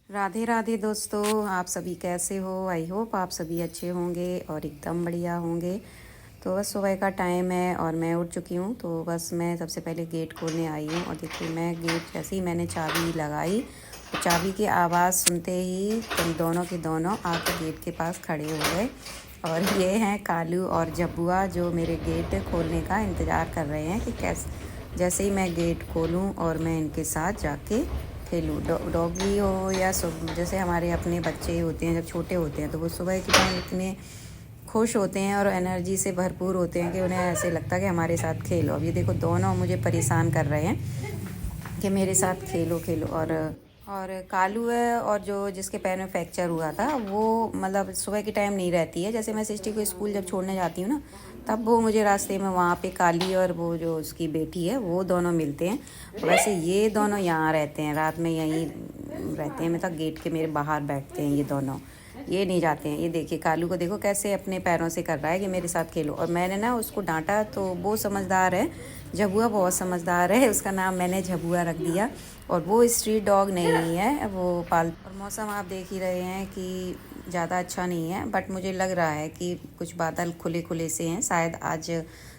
राधे राधे दोस्तों, आप सभी कैसे हो। आई होप आप सभी अच्छे होंगे और एकदम बढ़िया होंगे। तो बस सुबह का टाइम है और मैं उठ चुकी हूँ। तो बस मैं सबसे पहले गेट खोलने आई हूँ और देखिए मैं गेट जैसे ही मैंने चाबी लगाई तो चाबी की आवाज़ सुनते ही तुम दोनों के दोनों आके गेट के पास खड़े हो गए। और ये हैं कालू और जबुआ जो मेरे गेट खोलने का इंतज़ार कर रहे हैं कि कैसे जैसे ही मैं गेट खोलूँ और मैं इनके साथ जाके खेलूँ। डॉगी हो या सब जैसे हमारे अपने बच्चे होते हैं, जब छोटे होते हैं तो वो सुबह के टाइम इतने खुश होते हैं और एनर्जी से भरपूर होते हैं कि उन्हें ऐसे लगता है कि हमारे साथ खेलो। अब ये देखो दोनों मुझे परेशान कर रहे हैं कि मेरे साथ खेलो खेलो। और कालू है और जो जिसके पैर में फ्रैक्चर हुआ था वो मतलब सुबह के टाइम नहीं रहती है। जैसे मैं सिस्टी को स्कूल जब छोड़ने जाती हूँ ना, तब वो मुझे रास्ते में वहाँ पे काली और वो जो उसकी बेटी है वो दोनों मिलते हैं। वैसे ये दोनों यहाँ रहते हैं, रात में यहीं रहते हैं, मतलब गेट के मेरे बाहर बैठते हैं ये दोनों। ये नहीं जाते हैं। ये देखिए कालू को देखो कैसे अपने पैरों से कर रहा है कि मेरे साथ खेलो। और मैंने ना उसको डांटा तो वो समझदार है, झबुआ बहुत समझदार है, उसका नाम मैंने झबुआ रख दिया। और वो स्ट्रीट डॉग नहीं है, वो पाल। और मौसम आप देख ही रहे हैं कि ज़्यादा अच्छा नहीं है, बट मुझे लग रहा है कि कुछ बादल खुले खुले से हैं, शायद आज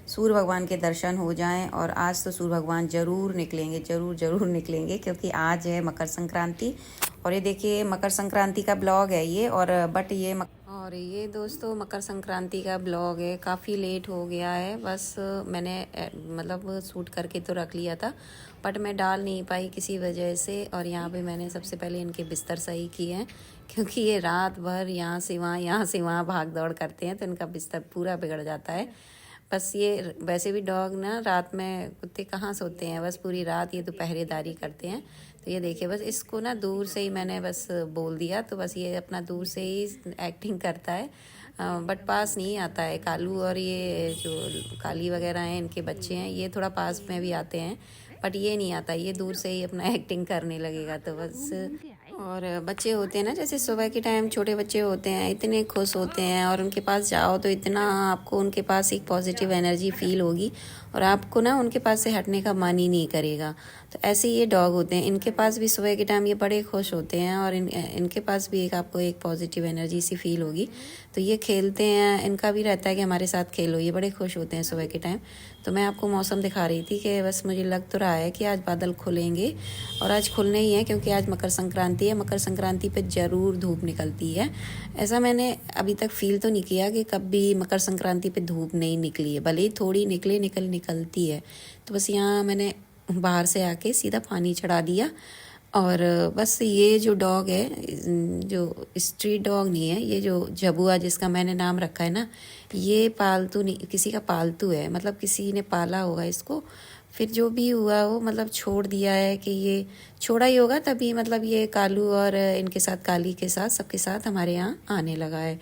सूर्य भगवान के दर्शन हो जाएं। और आज तो सूर्य भगवान ज़रूर निकलेंगे, ज़रूर ज़रूर निकलेंगे, क्योंकि आज है मकर संक्रांति। और ये देखिए मकर संक्रांति का ब्लॉग है ये। और ये दोस्तों मकर संक्रांति का ब्लॉग है। काफ़ी लेट हो गया है, बस मैंने मतलब शूट करके तो रख लिया था, बट मैं डाल नहीं पाई किसी वजह से। और यहाँ पे मैंने सबसे पहले इनके बिस्तर सही किए हैं, क्योंकि ये रात भर यहाँ से वहाँ भाग दौड़ करते हैं तो इनका बिस्तर पूरा बिगड़ जाता है। बस ये वैसे भी डॉग ना रात में, कुत्ते कहाँ सोते हैं, बस पूरी रात ये तो पहरेदारी करते हैं। तो ये देखिए बस इसको ना दूर से ही मैंने बस बोल दिया तो बस ये अपना दूर से ही एक्टिंग करता है, बट पास नहीं आता है। कालू और ये जो काली वगैरह हैं इनके बच्चे हैं, ये थोड़ा पास में भी आते हैं, बट ये नहीं आता, ये दूर से ही अपना एक्टिंग करने लगेगा। तो बस और बच्चे होते हैं ना, जैसे सुबह के टाइम छोटे बच्चे होते हैं, इतने खुश होते हैं और उनके पास जाओ तो इतना आपको उनके पास एक पॉजिटिव एनर्जी फील होगी और आपको ना उनके पास से हटने का मन ही नहीं करेगा। तो ऐसे ये डॉग होते हैं, इनके पास भी सुबह के टाइम ये बड़े खुश होते हैं और इनके पास भी एक आपको एक पॉजिटिव एनर्जी सी फील होगी। तो ये खेलते हैं, इनका भी रहता है कि हमारे साथ खेलो, ये बड़े खुश होते हैं सुबह के टाइम। तो मैं आपको मौसम दिखा रही थी कि बस मुझे लग तो रहा है कि आज बादल खुलेंगे, और आज खुलने ही है क्योंकि आज मकर संक्रांति है। मकर संक्रांति पे ज़रूर धूप निकलती है। ऐसा मैंने अभी तक फील तो नहीं किया कि कभी मकर संक्रांति पे धूप नहीं निकली है, भले ही थोड़ी निकलती है। तो बस यहाँ मैंने बाहर से आके सीधा पानी चढ़ा दिया। और बस ये जो डॉग है, जो स्ट्रीट डॉग नहीं है, ये जो जबुआ जिसका मैंने नाम रखा है ना, ये पालतू नहीं, किसी का पालतू है, मतलब किसी ने पाला होगा इसको, फिर जो भी हुआ वो मतलब छोड़ दिया है कि ये छोड़ा ही होगा, तभी मतलब ये कालू और इनके साथ काली के साथ सबके साथ हमारे यहाँ आने लगा है।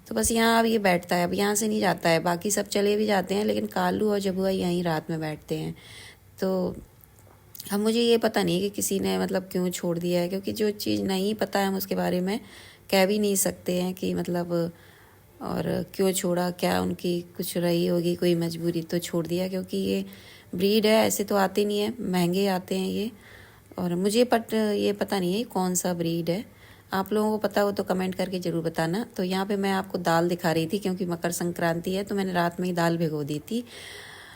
तो बस यहाँ अब ये बैठता है, अब यहाँ से नहीं जाता है, बाकी सब चले भी जाते हैं लेकिन कालू और जबुआ यहीं रात में बैठते हैं। तो अब मुझे ये पता नहीं कि किसी ने मतलब क्यों छोड़ दिया है, क्योंकि जो चीज़ नहीं पता है हम उसके बारे में कह भी नहीं सकते हैं कि मतलब और क्यों छोड़ा, क्या उनकी कुछ रही होगी कोई मजबूरी तो छोड़ दिया। क्योंकि ये ब्रीड है, ऐसे तो आते नहीं है, महंगे आते हैं ये। और मुझे ये पता नहीं है कौन सा ब्रीड है, आप लोगों को पता हो तो कमेंट करके ज़रूर बताना। तो यहाँ पे मैं आपको दाल दिखा रही थी, क्योंकि मकर संक्रांति है तो मैंने रात में ही दाल भिगो दी थी।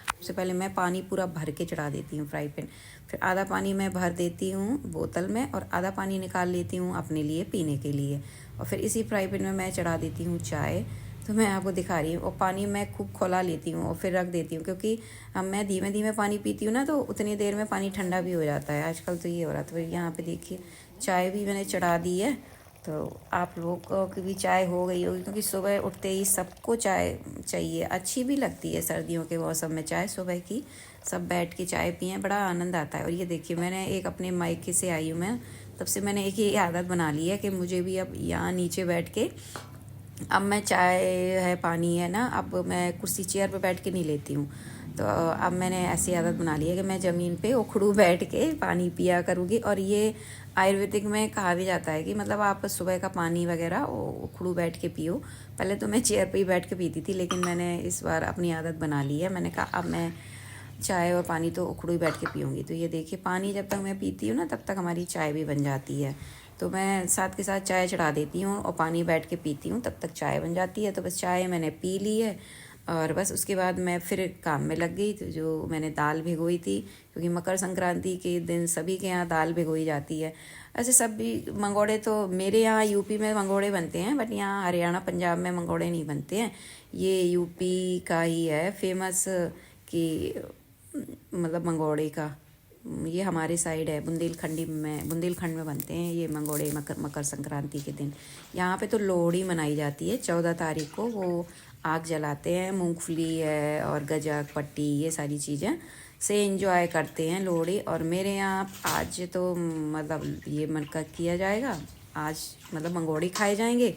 सबसे पहले मैं पानी पूरा भर के चढ़ा देती हूँ फ्राई पैन, फिर आधा पानी मैं भर देती हूँ बोतल में और आधा पानी निकाल लेती हूँ अपने लिए पीने के लिए। और फिर इसी फ्राई पैन में मैं चढ़ा देती हूँ चाय। तो मैं आपको दिखा रही हूँ, और पानी मैं खूब खौला लेती हूँ और फिर रख देती हूँ, क्योंकि अब मैं धीमे धीमे पानी पीती हूँ ना तो उतनी देर में पानी ठंडा भी हो जाता है। आजकल तो ये हो रहा था। तो यहाँ पे देखिए चाय भी मैंने चढ़ा दी है। तो आप लोगों की भी चाय हो गई होगी, क्योंकि सुबह उठते ही सबको चाय चाहिए, अच्छी भी लगती है सर्दियों के मौसम में चाय सुबह की, सब बैठ के चाय पिएं, बड़ा आनंद आता है। और ये देखिए मैंने एक अपने मायके से आई हूँ मैं, तब से मैंने एक ही आदत बना ली है कि मुझे भी अब यहाँ नीचे बैठ के, अब मैं चाय है पानी है ना, अब मैं कुर्सी चेयर पे बैठ के नहीं लेती हूँ। तो अब मैंने ऐसी आदत बना ली है कि मैं ज़मीन पे उखड़ू बैठ के पानी पिया करूँगी। और ये आयुर्वेदिक में कहा भी जाता है कि मतलब आप सुबह का पानी वगैरह उखड़ू बैठ के पियो। पहले तो मैं चेयर पे ही बैठ के पीती थी, लेकिन मैंने इस बार अपनी आदत बना ली है। मैंने कहा अब मैं चाय और पानी तो उखड़ू ही बैठ के पीऊँगी। तो ये देखिए पानी जब तक मैं पीती हूँ ना तब तक हमारी चाय भी बन जाती है। तो मैं साथ के साथ चाय चढ़ा देती हूँ और पानी बैठ के पीती हूँ, तब तक चाय बन जाती है। तो बस चाय मैंने पी ली है और बस उसके बाद मैं फिर काम में लग गई। तो जो मैंने दाल भिगोई थी, क्योंकि मकर संक्रांति के दिन सभी के यहाँ दाल भिगोई जाती है। ऐसे सभी मंगोड़े तो मेरे यहाँ यूपी में मंगोड़े बनते हैं, बट यहाँ हरियाणा पंजाब में मंगोड़े नहीं बनते हैं। ये यूपी का ही है फेमस कि मतलब मंगोड़े का, ये हमारे साइड है बुंदेलखंड में बनते हैं ये मंगोड़े मकर संक्रांति के दिन। यहाँ पे तो लोहड़ी मनाई जाती है 14 तारीख को। वो आग जलाते हैं, मूंगफली है और गजक पट्टी ये सारी चीज़ें से एंजॉय करते हैं लोहड़ी। और मेरे यहाँ आज तो मतलब ये मन का किया जाएगा, आज मतलब मंगोड़े खाए जाएंगे।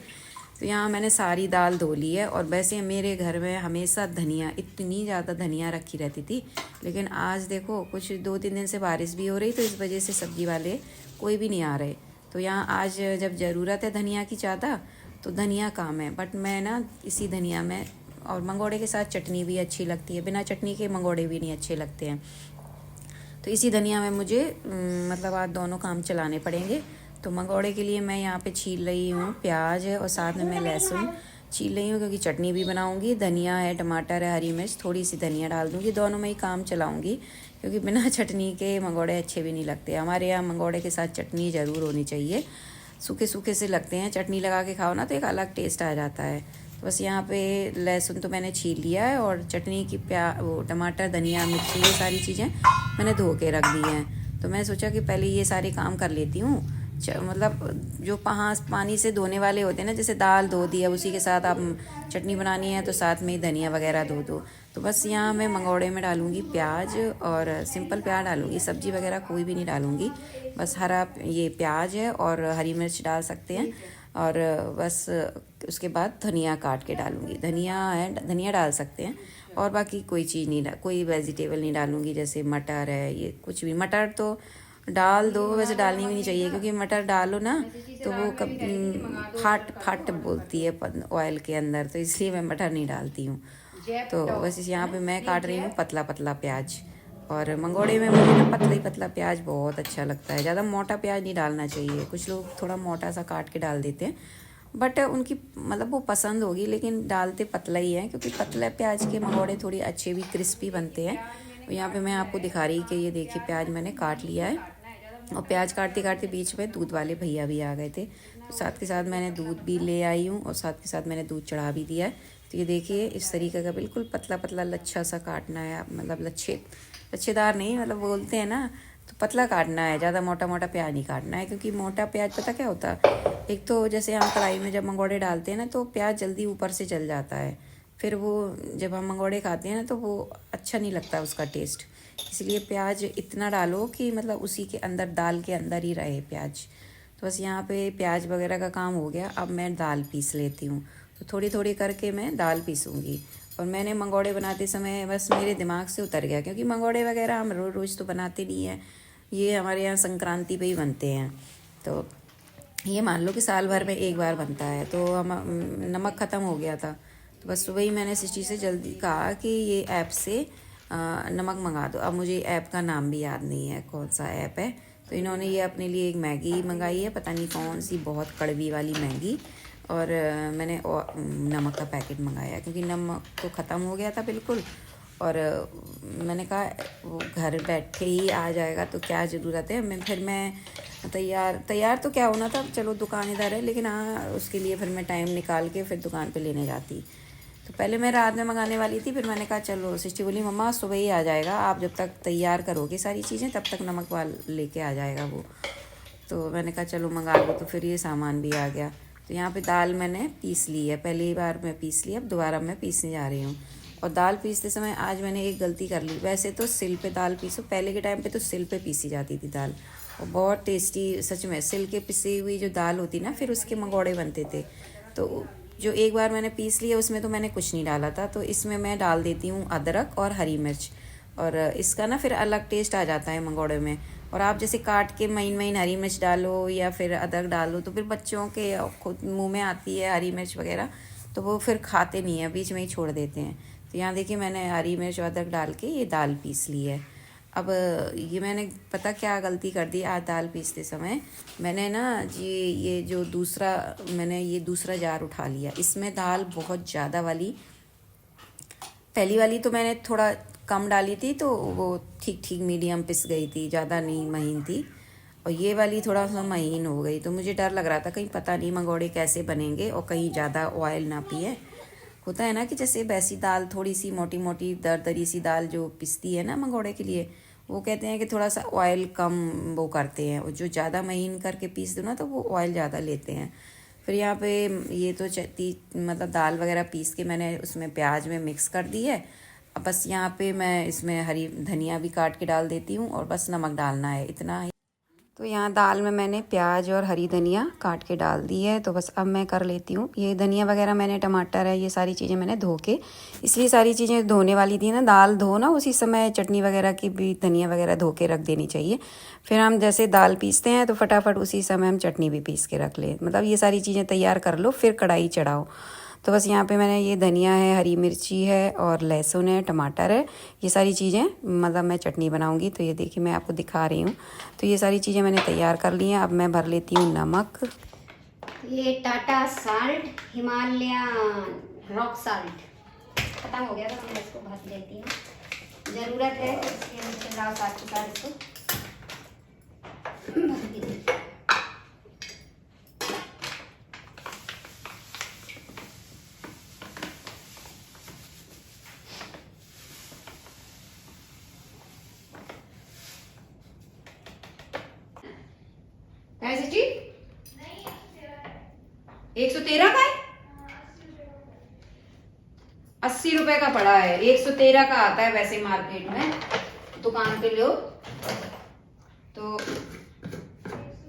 तो यहाँ मैंने सारी दाल धो ली है। और वैसे मेरे घर में हमेशा धनिया, इतनी ज़्यादा धनिया रखी रहती थी, लेकिन आज देखो कुछ 2-3 दिन से बारिश भी हो रही, तो इस वजह से सब्जी वाले कोई भी नहीं आ रहे। तो यहाँ आज जब ज़रूरत है धनिया की ज़्यादा, तो धनिया काम है। बट मैं ना इसी धनिया में, और मंगोड़े के साथ चटनी भी अच्छी लगती है, बिना चटनी के मंगोड़े भी नहीं अच्छे लगते हैं। तो इसी धनिया में मुझे मतलब आज दोनों काम चलाने पड़ेंगे। तो मंगोड़े के लिए मैं यहाँ पे छील रही हूँ प्याज और साथ में मैं लहसुन छील रही हूँ, क्योंकि चटनी भी बनाऊँगी। धनिया है, टमाटर है, हरी मिर्च, थोड़ी सी धनिया डाल दूँगी, दोनों में ही काम चलाऊँगी, क्योंकि बिना चटनी के मंगोड़े अच्छे भी नहीं लगते। हमारे यहाँ मंगोड़े के साथ चटनी ज़रूर होनी चाहिए, सूखे सूखे से लगते हैं, चटनी लगा के खाओ ना तो एक अलग टेस्ट आ जाता है। तो बस यहाँ पे लहसुन तो मैंने छील लिया है, और चटनी की वो टमाटर, धनिया, मिर्ची ये सारी चीज़ें मैंने धो के रख दी हैं। तो मैं सोचा कि पहले ये सारे काम कर लेती हूँ। मतलब जो पानी से धोने वाले होते हैं ना, जैसे दाल धो दिया, उसी के साथ आप चटनी बनानी है तो साथ में ही धनिया वगैरह धो दो। तो बस यहाँ मैं मंगोड़े में डालूँगी प्याज, और सिंपल प्याज डालूँगी, सब्जी वगैरह कोई भी नहीं डालूँगी। बस हरा ये प्याज है और हरी मिर्च डाल सकते हैं, और बस उसके बाद धनिया काट के डालूँगी। धनिया है, धनिया डाल सकते हैं, और बाकी कोई चीज़ नहीं, कोई वेजिटेबल नहीं डालूँगी। जैसे मटर है, ये कुछ भी, मटर तो डाल दो, वैसे डालनी भी नहीं चाहिए, क्योंकि मटर डालो ना तो वो फाट बोलती है ऑयल के अंदर, तो इसलिए मैं मटर नहीं डालती हूँ। तो बस यहाँ पे मैं काट रही हूँ पतला पतला प्याज। और मंगोड़े में मुझे ना पतला ही पतला प्याज बहुत अच्छा लगता है, ज़्यादा मोटा प्याज नहीं डालना चाहिए। कुछ लोग थोड़ा मोटा सा काट के डाल देते हैं, बट उनकी मतलब वो पसंद होगी, लेकिन डालते पतला ही है, क्योंकि पतला प्याज के मंगोड़े थोड़ी अच्छे भी क्रिस्पी बनते हैं। तो यहाँ पे मैं आपको दिखा रही कि ये देखिए प्याज मैंने काट लिया है, और प्याज काटते काटते बीच में दूध वाले भैया भी आ गए थे, तो साथ के साथ मैंने दूध भी ले आई हूँ, और साथ के साथ मैंने दूध चढ़ा भी दिया है। तो ये देखिए इस तरीके का बिल्कुल पतला पतला लच्छा सा काटना है, मतलब लच्छेदार नहीं, मतलब बोलते हैं ना, तो पतला काटना है, ज़्यादा मोटा मोटा प्याज नहीं काटना है। क्योंकि मोटा प्याज पता क्या होता है, एक तो जैसे हम कढ़ाई में जब मंगोड़े डालते हैं ना, तो प्याज जल्दी ऊपर से जल जाता है, फिर वो जब हम मंगोड़े खाते हैं ना तो वो अच्छा नहीं लगता उसका टेस्ट। इसलिए प्याज इतना डालो कि मतलब उसी के अंदर, दाल के अंदर ही रहे प्याज। तो बस यहाँ पे प्याज वगैरह का काम हो गया। अब मैं दाल पीस लेती हूँ, तो थोड़ी थोड़ी करके मैं दाल पीसूँगी। और मैंने मंगोड़े बनाते समय बस मेरे दिमाग से उतर गया, क्योंकि मंगोड़े वगैरह हम रोज़ रोज़ तो बनाते नहीं हैं, ये हमारे यहाँ संक्रांति पे ही बनते हैं। तो ये मान लो कि साल भर में एक बार बनता है। तो हम नमक ख़त्म हो गया था, तो बस सुबह ही मैंने सिस्टी से जल्दी कहा कि ये ऐप से नमक मंगा दो। अब मुझे ऐप का नाम भी याद नहीं है कौन सा ऐप है। तो इन्होंने ये अपने लिए एक मैगी मंगाई है, पता नहीं कौन सी, बहुत कड़वी वाली मैगी। और मैंने नमक का पैकेट मंगाया, क्योंकि नमक तो ख़त्म हो गया था बिल्कुल। और मैंने कहा वो घर बैठे ही आ जाएगा तो क्या ज़रूरत है। मैं तैयार तो क्या होना था, चलो दुकान इधर है, लेकिन हाँ उसके लिए फिर मैं टाइम निकाल के फिर दुकान पे लेने जाती। तो पहले मैं रात में मंगाने वाली थी, फिर मैंने कहा चलो, सिस्टी बोली मम्मा सुबह ही आ जाएगा, आप जब तक तैयार करोगे सारी चीज़ें तब तक नमक वाल लेके आ जाएगा वो। तो मैंने कहा चलो मंगा लो, तो फिर ये सामान भी आ गया। तो यहाँ पे दाल मैंने पीस ली है, पहली बार मैं पीस ली, अब दोबारा मैं पीसने जा रही हूँ। और दाल पीसते समय आज मैंने एक गलती कर ली। वैसे तो सिल पे दाल पीसो, पहले के टाइम पे तो सिल पे पीसी जाती थी दाल, और बहुत टेस्टी, सच में सिल के पिसी हुई जो दाल होती ना, फिर उसके मंगोड़े बनते थे। तो जो एक बार मैंने पीस लिया उसमें तो मैंने कुछ नहीं डाला था, तो इसमें मैं डाल देती हूँ अदरक और हरी मिर्च, और इसका ना फिर अलग टेस्ट आ जाता है मंगोड़े में। और आप जैसे काट के महीन महीन हरी मिर्च डालो या फिर अदरक डालो, तो फिर बच्चों के खुद मुंह में आती है हरी मिर्च वगैरह, तो वो फिर खाते नहीं है, बीच में ही छोड़ देते हैं। तो यहाँ देखिए मैंने हरी मिर्च और अदरक डाल के ये दाल पीस ली है। अब ये मैंने पता क्या गलती कर दी आज दाल पीसते समय। मैंने ना जी ये जो दूसरा मैंने ये दूसरा जार उठा लिया, इसमें दाल बहुत ज़्यादा वाली, पहली वाली तो मैंने थोड़ा कम डाली थी तो वो ठीक ठीक मीडियम पिस गई थी, ज़्यादा नहीं महीन थी। और ये वाली थोड़ा सा महीन हो गई, तो मुझे डर लग रहा था कहीं पता नहीं मंगोड़े कैसे बनेंगे और कहीं ज़्यादा ऑयल ना पिए। होता है ना कि जैसे वैसी दाल थोड़ी सी मोटी मोटी दरदरी सी दाल जो पिसती है ना मंगोड़े के लिए, वो कहते हैं कि थोड़ा सा ऑयल कम वो करते हैं, और जो ज़्यादा महीन करके पीस दो ना तो वो ऑयल ज़्यादा लेते हैं। फिर यहाँ पे ये तो मतलब दाल वगैरह पीस के मैंने उसमें प्याज में मिक्स कर दी है। अब बस यहाँ पे मैं इसमें हरी धनिया भी काट के डाल देती हूँ और बस नमक डालना है, इतना ही। तो यहाँ दाल में मैंने प्याज और हरी धनिया काट के डाल दी है। तो बस अब मैं कर लेती हूँ ये धनिया वगैरह, मैंने टमाटर है ये सारी चीज़ें मैंने धो के, इसलिए सारी चीज़ें धोने वाली थी ना, दाल धो ना उसी समय चटनी वगैरह की भी धनिया वगैरह धो के रख देनी चाहिए। फिर हम जैसे दाल पीसते हैं तो फटाफट उसी समय हम चटनी भी पीस के रख लें, मतलब ये सारी चीज़ें तैयार कर लो फिर कढ़ाई चढ़ाओ। तो बस यहाँ पे मैंने ये धनिया है, हरी मिर्ची है और लहसुन है, टमाटर है, ये सारी चीज़ें मतलब मैं चटनी बनाऊंगी। तो ये देखिए मैं आपको दिखा रही हूँ। तो ये सारी चीज़ें मैंने तैयार कर ली हैं। अब मैं भर लेती हूँ नमक। ये Tata salt, Himalayan rock salt खत्म हो गया था, मैं इसको भर लेती हूँ, ज़रूरत है तो इसलिए मैं चलाओ साथ के साथ इसको भर देती हूँ। कैसे जी 113 का है, 80 रुपए का पड़ा है, 113 का आता है वैसे मार्केट में, दुकान पे लो तो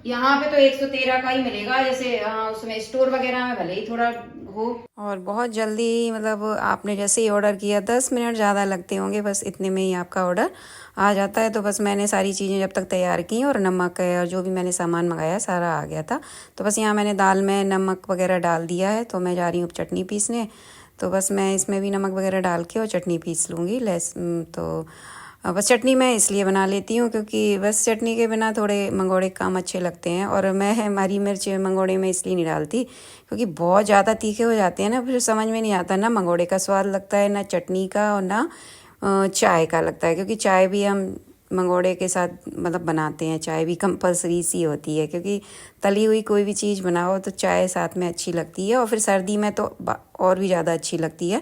यहाँ पे तो 113 का ही मिलेगा, जैसे उसमें स्टोर वगैरह में भले ही थोड़ा हो। और बहुत जल्दी मतलब आपने जैसे ही ऑर्डर किया 10 मिनट ज़्यादा लगते होंगे, बस इतने में ही आपका ऑर्डर आ जाता है। तो बस मैंने सारी चीज़ें जब तक तैयार की और नमक है और जो भी मैंने सामान मंगाया सारा आ गया था। तो बस यहाँ मैंने दाल में नमक वगैरह डाल दिया है। तो मैं जा रही हूँ चटनी पीसने। तो बस मैं इसमें भी नमक वगैरह डाल के और चटनी पीस लूँगी। तो बस चटनी मैं इसलिए बना लेती हूँ क्योंकि बस चटनी के बिना थोड़े मंगोड़े कम अच्छे लगते हैं। और मैं हरी मिर्च मंगोड़े में इसलिए नहीं डालती क्योंकि बहुत ज़्यादा तीखे हो जाते हैं ना, फिर समझ में नहीं आता, ना मंगोड़े का स्वाद लगता है, ना चटनी का और ना चाय का लगता है। क्योंकि चाय भी हम मंगोड़े के साथ मतलब बनाते हैं, चाय भी कंपलसरी सी होती है क्योंकि तली हुई कोई भी चीज़ बनाओ तो चाय साथ में अच्छी लगती है, और फिर सर्दी में तो और भी ज़्यादा अच्छी लगती है।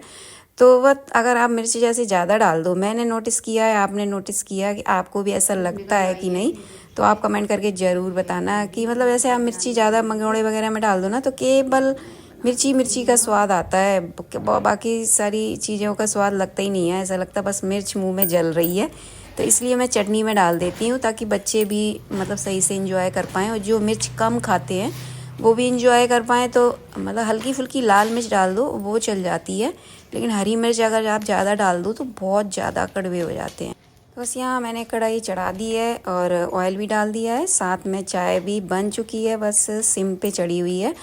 तो वह अगर आप मिर्ची जैसे ज़्यादा डाल दो, मैंने नोटिस किया है, आपने नोटिस किया कि आपको भी ऐसा लगता है कि नहीं, तो आप कमेंट करके ज़रूर बताना कि मतलब ऐसे आप मिर्ची ज़्यादा मंगोड़े वगैरह में डाल दो ना तो केवल मिर्ची का स्वाद आता है, बाकी सारी चीज़ों का स्वाद लगता ही नहीं है, ऐसा लगता बस मिर्च मुंह में जल रही है। तो इसलिए मैं चटनी में डाल देती हूँ ताकि बच्चे भी मतलब सही से इंजॉय कर पाएँ, और जो मिर्च कम खाते हैं वो भी इंजॉय कर पाएँ। तो मतलब हल्की फुल्की लाल मिर्च डाल दो वो चल जाती है, लेकिन हरी मिर्च अगर आप ज़्यादा डाल दो तो बहुत ज़्यादा कड़वे हो जाते हैं। तो बस यहाँ मैंने कढ़ाई चढ़ा दी है और ऑयल भी डाल दिया है, साथ में चाय भी बन चुकी है, बस सिम पे चढ़ी हुई है।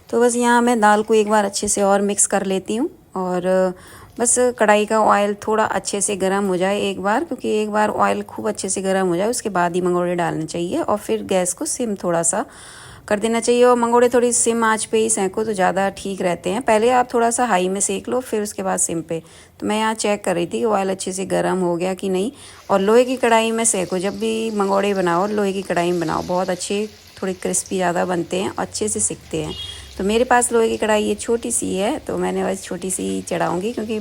तो बस यहाँ मैं दाल को एक बार अच्छे से और मिक्स कर लेती हूँ, और बस कढ़ाई का ऑयल थोड़ा अच्छे से गर्म हो जाए एक बार, क्योंकि एक बार ऑयल खूब अच्छे से गर्म हो जाए उसके बाद ही मंगोड़े डालने चाहिए, और फिर गैस को सिम थोड़ा सा कर देना चाहिए। और मंगोड़े थोड़ी सिम आंच पे ही सेंको तो ज़्यादा ठीक रहते हैं, पहले आप थोड़ा सा हाई में सेक लो फिर उसके बाद सिम पे। तो मैं यहाँ चेक कर रही थी कि ऑयल अच्छे से गर्म हो गया कि नहीं। और लोहे की कढ़ाई में सेको, जब भी मंगोड़े बनाओ लोहे की कढ़ाई में बनाओ, बहुत अच्छे थोड़े क्रिस्पी ज़्यादा बनते हैं, अच्छे से सिकते हैं। तो मेरे पास लोहे की कढ़ाई ये छोटी सी है तो मैंने बस छोटी सी चढ़ाऊँगी, क्योंकि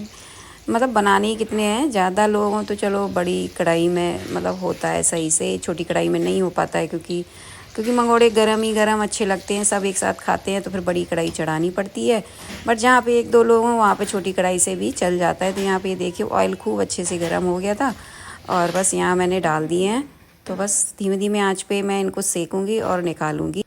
मतलब बनाने ही कितने हैं, ज़्यादा लोग हों तो चलो बड़ी कढ़ाई में मतलब होता है सही से, छोटी कढ़ाई में नहीं हो पाता है, क्योंकि मंगोड़े गरम ही गरम अच्छे लगते हैं, सब एक साथ खाते हैं तो फिर बड़ी कढ़ाई चढ़ानी पड़ती है। बट जहाँ पे एक दो लोग हों वहाँ पे छोटी कढ़ाई से भी चल जाता है। तो यहाँ पे देखिए ऑयल खूब अच्छे से गर्म हो गया था, और बस यहाँ मैंने डाल दिए हैं। तो बस धीमे धीमे आंच पे मैं इनको सेकूँगी और निकालूँगी।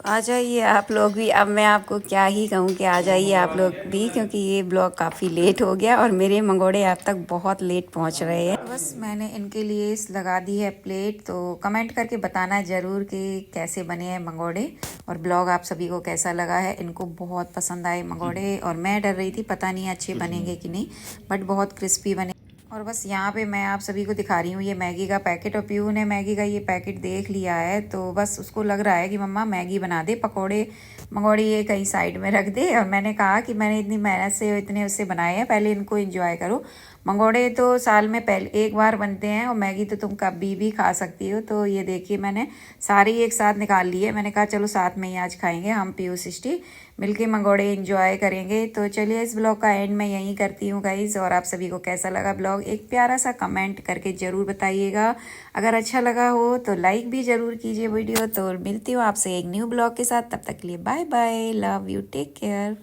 आ जाइए आप लोग भी, अब मैं आपको क्या ही कहूँ कि आ जाइए आप लोग भी, क्योंकि ये ब्लॉग काफ़ी लेट हो गया और मेरे मंगोड़े आप तक बहुत लेट पहुँच रहे हैं। बस मैंने इनके लिए लगा दी है प्लेट, तो कमेंट करके बताना ज़रूर कि कैसे बने हैं मंगोड़े, और ब्लॉग आप सभी को कैसा लगा है। इनको बहुत पसंद आए मंगोड़े, और मैं डर रही थी पता नहीं अच्छे बनेंगे कि नहीं, बट बहुत क्रिस्पी बने। और बस यहाँ पे मैं आप सभी को दिखा रही हूँ ये मैगी का पैकेट, और पीयू ने मैगी का ये पैकेट देख लिया है, तो बस उसको लग रहा है कि मम्मा मैगी बना दे, पकोड़े मंगोड़े ये कहीं साइड में रख दे। और मैंने कहा कि मैंने इतनी मेहनत से इतने उससे बनाए हैं, पहले इनको एंजॉय करो। मंगोड़े तो साल में पहले एक बार बनते हैं, और मैगी तो तुम कभी भी खा सकती हो। तो ये देखिए मैंने सारी एक साथ निकाल ली है। मैंने कहा चलो साथ में ही आज खाएंगे हम पीयू सिस्टी मिलके, मंगोड़े एंजॉय करेंगे। तो चलिए इस ब्लॉग का एंड मैं यहीं करती हूँ गाइज़। और आप सभी को कैसा लगा ब्लॉग एक प्यारा सा कमेंट करके ज़रूर बताइएगा। अगर अच्छा लगा हो तो लाइक भी ज़रूर कीजिए वीडियो। तो मिलती हूँ आपसे एक न्यू ब्लॉग के साथ, तब तक के लिए bye bye, love you, take care.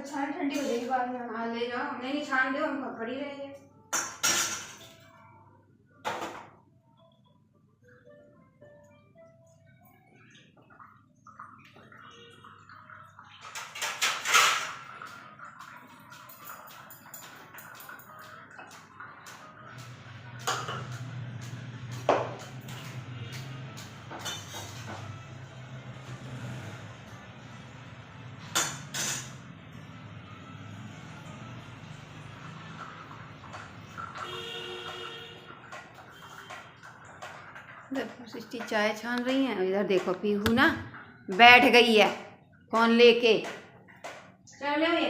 छान ठंडी हो जाएगी बाद में। हाँ ले जाओ, नहीं छान दो, हम पड़ी रहेंगे। सिस्टी चाय छान रही हैं, इधर देखो पीहू ना बैठ गई है फोन लेके। चलो ये